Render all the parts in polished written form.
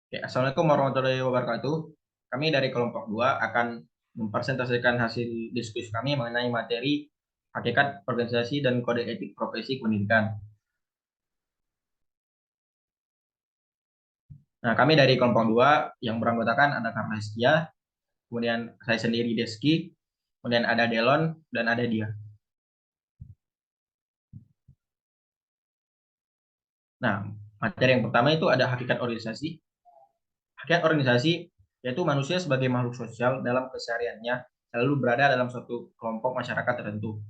Oke, Assalamualaikum warahmatullahi wabarakatuh. Kami dari kelompok 2 akan mempresentasikan hasil diskusi kami mengenai materi hakikat organisasi dan kode etik profesi pendidikan. Nah, kami dari kelompok 2 yang beranggotakan ada Karna Setia, kemudian saya sendiri Deski, kemudian ada Delon, dan ada Dia. Nah, materi yang pertama itu ada hakikat organisasi. Hakikat organisasi yaitu manusia sebagai makhluk sosial dalam kesehariannya selalu berada dalam suatu kelompok masyarakat tertentu.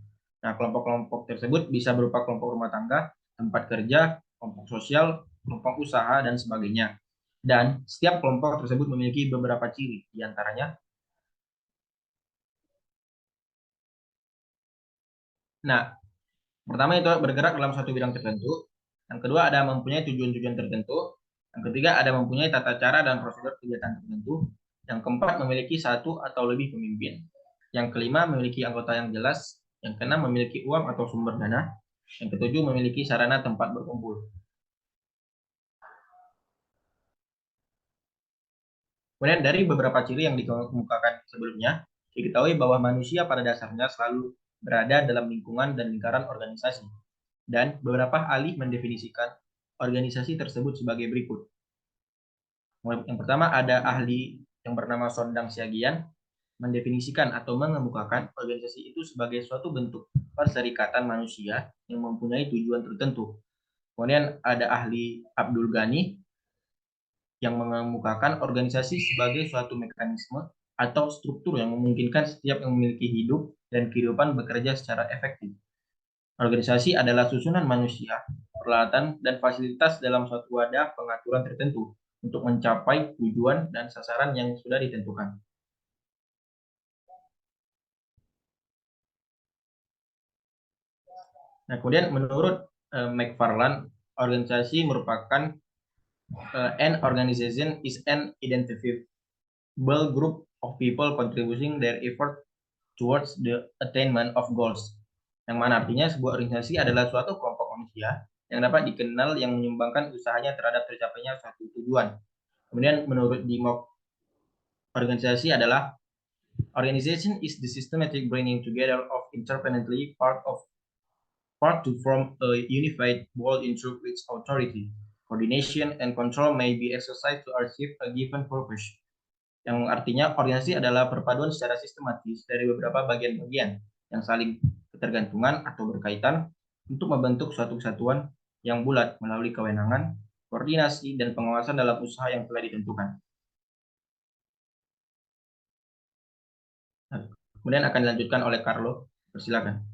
Nah, kelompok-kelompok tersebut bisa berupa kelompok rumah tangga, tempat kerja, kelompok sosial, kelompok usaha, dan sebagainya. Dan setiap kelompok tersebut memiliki beberapa ciri, diantaranya. Nah, pertama itu bergerak dalam satu bidang tertentu. Yang kedua ada mempunyai tujuan-tujuan tertentu. Yang ketiga ada mempunyai tata cara dan prosedur kegiatan tertentu. Yang keempat memiliki satu atau lebih pemimpin. Yang kelima memiliki anggota yang jelas. Yang keenam memiliki uang atau sumber dana. Yang ketujuh memiliki sarana tempat berkumpul. Kemudian dari beberapa ciri yang dikemukakan sebelumnya, diketahui bahwa manusia pada dasarnya selalu berada dalam lingkungan dan lingkaran organisasi. Dan beberapa ahli mendefinisikan organisasi tersebut sebagai berikut. Yang pertama ada ahli yang bernama Sondang Siagian mendefinisikan atau mengemukakan organisasi itu sebagai suatu bentuk perserikatan manusia yang mempunyai tujuan tertentu. Kemudian ada ahli Abdul Ghani yang mengemukakan organisasi sebagai suatu mekanisme atau struktur yang memungkinkan setiap yang memiliki hidup dan kehidupan bekerja secara efektif. Organisasi adalah susunan manusia, peralatan, dan fasilitas dalam suatu wadah pengaturan tertentu untuk mencapai tujuan dan sasaran yang sudah ditentukan. Nah, kemudian menurut McFarland, organisasi merupakan an organization is an identifiable group of people contributing their effort towards the attainment of goals. Yang mana artinya sebuah organisasi adalah suatu kelompok manusia yang dapat dikenal yang menyumbangkan usahanya terhadap tercapainya suatu tujuan. Kemudian menurut Dimok, organisasi adalah organization is the systematic bringing together of independently part to form a unified whole into which authority, coordination, and control may be exercised to achieve a given purpose. Yang artinya organisasi adalah perpaduan secara sistematis dari beberapa bagian-bagian yang saling ketergantungan atau berkaitan untuk membentuk suatu kesatuan yang bulat melalui kewenangan, koordinasi, dan pengawasan dalam usaha yang telah ditentukan. Nah, kemudian akan dilanjutkan oleh Carlo. Persilakan.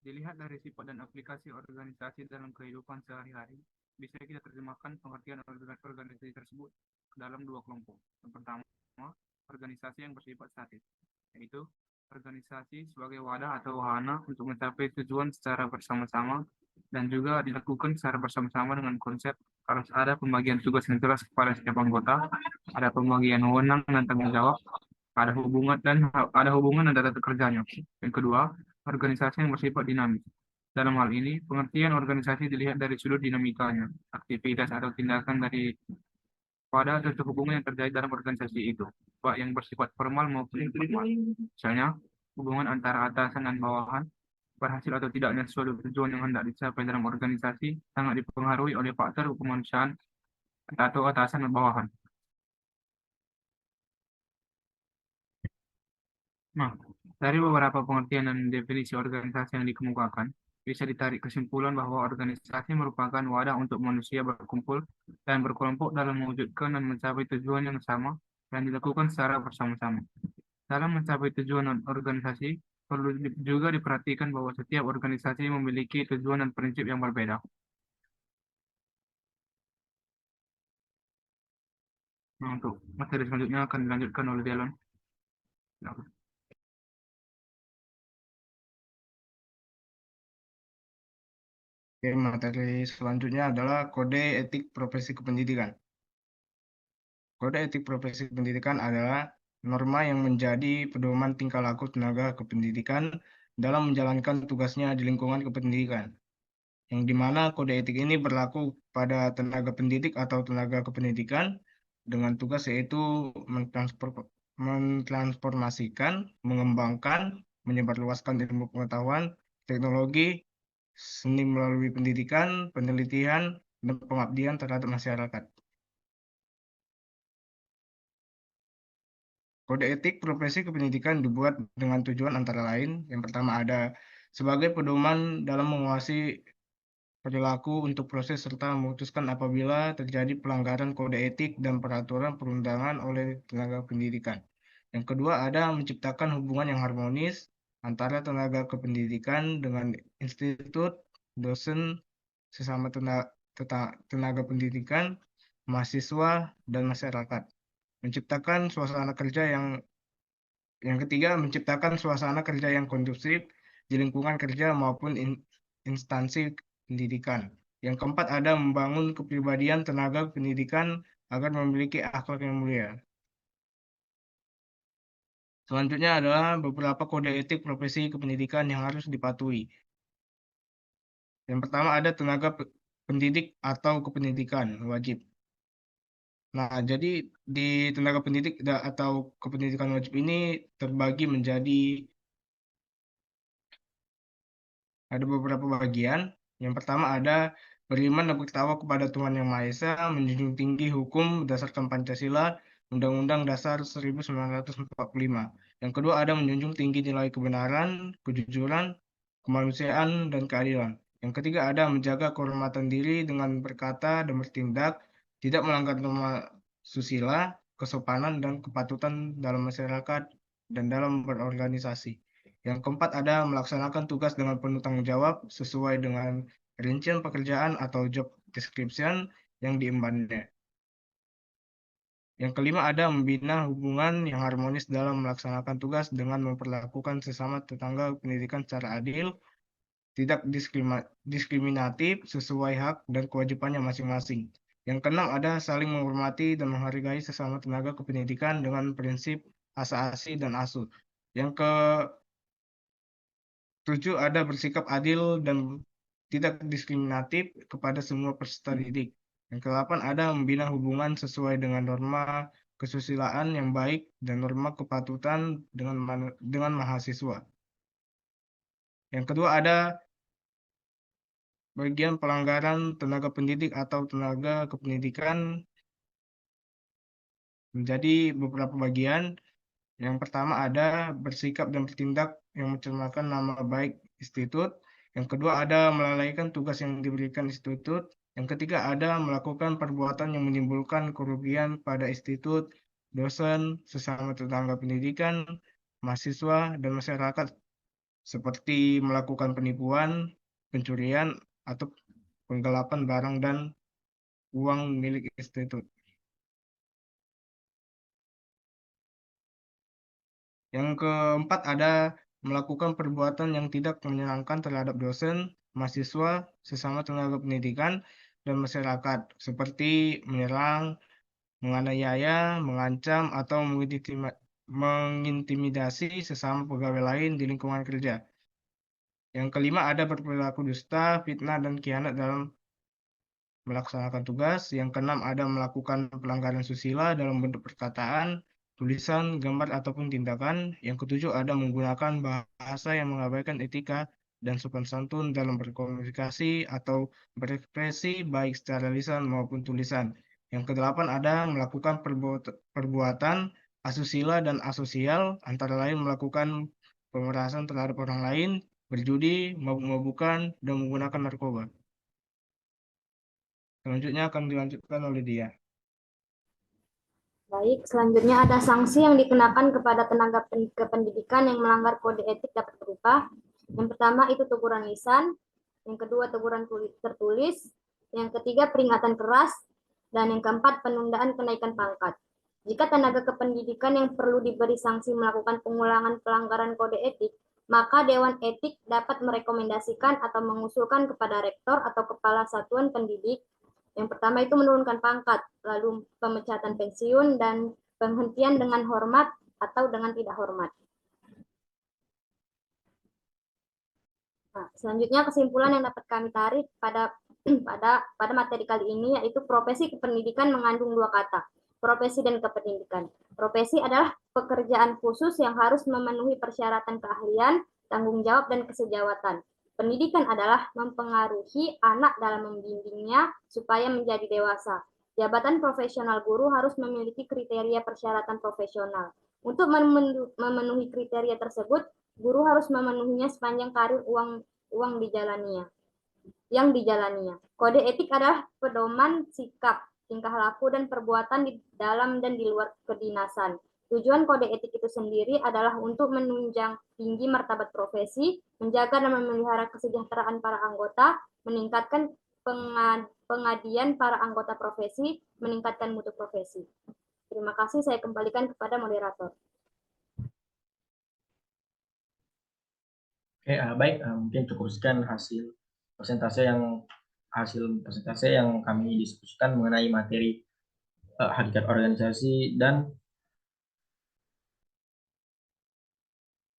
Dilihat dari sifat dan aplikasi organisasi dalam kehidupan sehari-hari, bisa kita terjemahkan pengertian organisasi tersebut ke dalam dua kelompok. Yang pertama, organisasi yang bersifat statis, yaitu organisasi sebagai wadah atau wahana untuk mencapai tujuan secara bersama-sama dan juga dilakukan secara bersama-sama dengan konsep harus ada pembagian tugas yang jelas kepada setiap anggota, ada pembagian wewenang dan tanggung jawab, ada hubungan dan tata kerjanya. Yang kedua, organisasi yang bersifat dinamis. Dalam hal ini, pengertian organisasi dilihat dari sudut dinamikanya, aktivitas atau tindakan dari pada suatu hubungan yang terjadi dalam organisasi itu, baik yang bersifat formal maupun informal. Misalnya, hubungan antara atasan dan bawahan, berhasil atau tidaknya suatu tujuan yang hendak dicapai dalam organisasi sangat dipengaruhi oleh faktor kemanusiaan atau atasan dan bawahan. Nah, dari beberapa pengertian dan definisi organisasi yang dikemukakan, bisa ditarik kesimpulan bahwa organisasi merupakan wadah untuk manusia berkumpul dan berkelompok dalam mewujudkan dan mencapai tujuan yang sama dan dilakukan secara bersama-sama. Dalam mencapai tujuan organisasi, perlu juga diperhatikan bahwa setiap organisasi memiliki tujuan dan prinsip yang berbeda. Nah, untuk materi selanjutnya akan dilanjutkan oleh Delon. Oke, materi selanjutnya adalah kode etik profesi kependidikan. Kode etik profesi pendidikan adalah norma yang menjadi pedoman tingkah laku tenaga kependidikan dalam menjalankan tugasnya di lingkungan kependidikan. yang dimana kode etik ini berlaku pada tenaga pendidik atau tenaga kependidikan dengan tugas yaitu mentransformasikan, mengembangkan, menyebarluaskan ilmu pengetahuan, teknologi, seni melalui pendidikan, penelitian, dan pengabdian terhadap masyarakat. Kode etik profesi kependidikan dibuat dengan tujuan antara lain, yang pertama ada sebagai pedoman dalam menguasai perilaku untuk proses serta memutuskan apabila terjadi pelanggaran kode etik dan peraturan perundangan oleh tenaga pendidikan. Yang kedua ada menciptakan hubungan yang harmonis antara tenaga kependidikan dengan institut, dosen, sesama tenaga pendidikan, mahasiswa, dan masyarakat. Menciptakan suasana kerja yang ketiga, menciptakan suasana kerja yang kondusif di lingkungan kerja maupun instansi pendidikan. Yang keempat ada membangun kepribadian tenaga pendidikan agar memiliki akhlak yang mulia. Selanjutnya adalah beberapa kode etik profesi kependidikan yang harus dipatuhi. Yang pertama ada tenaga pendidik atau kependidikan wajib. Nah, jadi di tenaga pendidik atau kependidikan wajib ini terbagi menjadi ada beberapa bagian. Yang pertama ada beriman dan bertakwa kepada Tuhan Yang Maha Esa, menjunjung tinggi hukum berdasarkan Pancasila, Undang-Undang Dasar 1945. Yang kedua ada menjunjung tinggi nilai kebenaran, kejujuran, kemanusiaan, dan keadilan. Yang ketiga ada menjaga kehormatan diri dengan berkata dan bertindak, tidak melanggar norma susila, kesopanan, dan kepatutan dalam masyarakat dan dalam berorganisasi. Yang keempat ada melaksanakan tugas dengan penuh tanggung jawab sesuai dengan rincian pekerjaan atau job description yang diembannya. Yang kelima ada membina hubungan yang harmonis dalam melaksanakan tugas dengan memperlakukan sesama tetangga pendidikan secara adil, tidak diskriminatif sesuai hak dan kewajibannya masing-masing. Yang keenam ada saling menghormati dan menghargai sesama tenaga kependidikan dengan prinsip asa-asi dan asuh. Yang ketujuh ada bersikap adil dan tidak diskriminatif kepada semua peserta didik. Yang kedelapan ada membina hubungan sesuai dengan norma kesusilaan yang baik dan norma kepatutan dengan mahasiswa. Yang kedua ada bagian pelanggaran tenaga pendidik atau tenaga kependidikan menjadi beberapa bagian. Yang pertama ada bersikap dan bertindak yang mencemarkan nama baik institut. Yang kedua ada melalaikan tugas yang diberikan institut. Yang ketiga ada melakukan perbuatan yang menimbulkan kerugian pada institut, dosen, sesama tetangga pendidikan, mahasiswa, dan masyarakat seperti melakukan penipuan, pencurian, atau penggelapan barang dan uang milik institut. Yang keempat ada melakukan perbuatan yang tidak menyenangkan terhadap dosen, mahasiswa, sesama tenaga pendidikan, dan masyarakat, seperti menyerang, menganiaya, mengancam, atau mengintimidasi sesama pegawai lain di lingkungan kerja. Yang kelima ada berperilaku dusta, fitnah, dan khianat dalam melaksanakan tugas. Yang keenam ada melakukan pelanggaran susila dalam bentuk perkataan, tulisan, gambar, ataupun tindakan. Yang ketujuh ada menggunakan bahasa yang mengabaikan etika dan sopan santun dalam berkomunikasi atau berekspresi baik secara lisan maupun tulisan. Yang kedelapan ada melakukan perbuatan asusila dan asosial, antara lain melakukan pemerasan terhadap orang lain, berjudi, mabuk-mabukan, dan menggunakan narkoba. Selanjutnya akan dilanjutkan oleh dia. Baik, selanjutnya ada sanksi yang dikenakan kepada tenaga kependidikan yang melanggar kode etik dapat berupa yang pertama itu teguran lisan, yang kedua teguran tertulis, yang ketiga peringatan keras, dan yang keempat penundaan kenaikan pangkat. Jika tenaga kependidikan yang perlu diberi sanksi melakukan pengulangan pelanggaran kode etik, maka Dewan Etik dapat merekomendasikan atau mengusulkan kepada rektor atau kepala satuan pendidik. Yang pertama itu menurunkan pangkat, lalu pemecatan pensiun, dan penghentian dengan hormat atau dengan tidak hormat. Nah, selanjutnya kesimpulan yang dapat kami tarik pada materi kali ini yaitu profesi kependidikan mengandung dua kata, profesi dan kependidikan. Profesi adalah pekerjaan khusus yang harus memenuhi persyaratan keahlian, tanggung jawab, dan kesejawatan. Pendidikan adalah mempengaruhi anak dalam membimbingnya supaya menjadi dewasa. Jabatan profesional guru harus memiliki kriteria persyaratan profesional. Untuk memenuhi kriteria tersebut, guru harus memenuhinya sepanjang karir yang dijalaninya. Kode etik adalah pedoman sikap, tingkah laku, dan perbuatan di dalam dan di luar kedinasan. Tujuan kode etik itu sendiri adalah untuk menunjang tinggi martabat profesi, menjaga dan memelihara kesejahteraan para anggota, meningkatkan pengabdian para anggota profesi, meningkatkan mutu profesi. Terima kasih, saya kembalikan kepada moderator. Oke, baik, mungkin cukup sekian hasil persentase yang kami diskusikan mengenai materi hakikat organisasi dan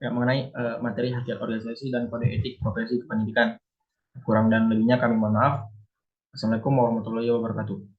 mengenai materi hakikat organisasi dan kode etik profesi kependidikan. Kurang dan lebihnya kami mohon maaf. Assalamualaikum warahmatullahi wabarakatuh.